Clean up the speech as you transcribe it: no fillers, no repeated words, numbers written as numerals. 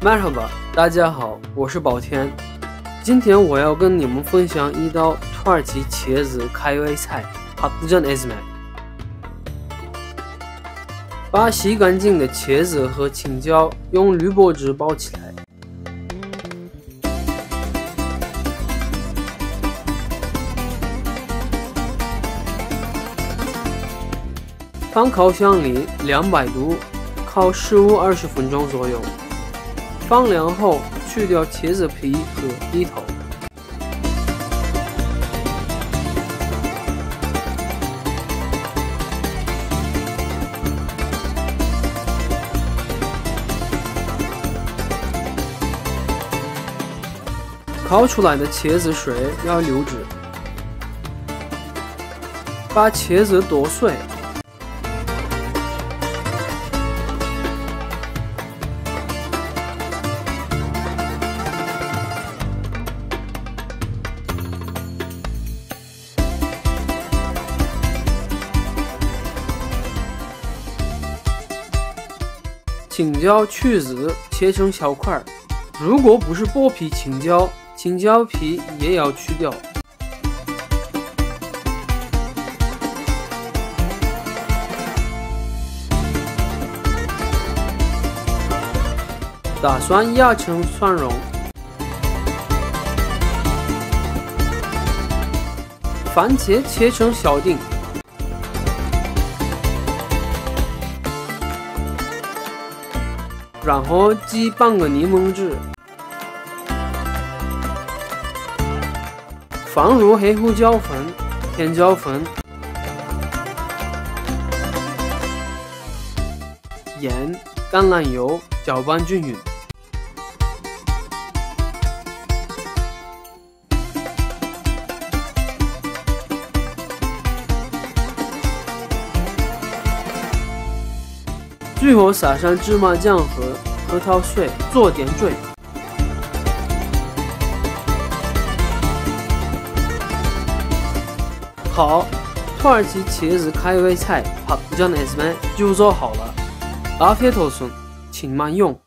Merhaba， 大家好，我是宝天。今天我要跟你们分享一道土耳其茄子开胃菜 patlıcan ezme。把洗干净的茄子和青椒用铝箔纸包起来，放烤箱里200度烤15-20分钟左右。放凉后去掉茄子皮和皮头。烤出来的茄子水要留着。把茄子剁碎。青椒去籽，切成小块。如果不是剥皮青椒，青椒皮也要去掉。大蒜压成蒜蓉，番茄切成小丁。然后挤半个柠檬汁，放入黑胡椒粉、甜椒粉、盐、橄榄油，搅拌均匀。最后撒上芝麻酱和核桃碎做点缀。好，土耳其茄子开胃菜 patlıcan ezme 就做好了。Afiyet olsun，请慢用。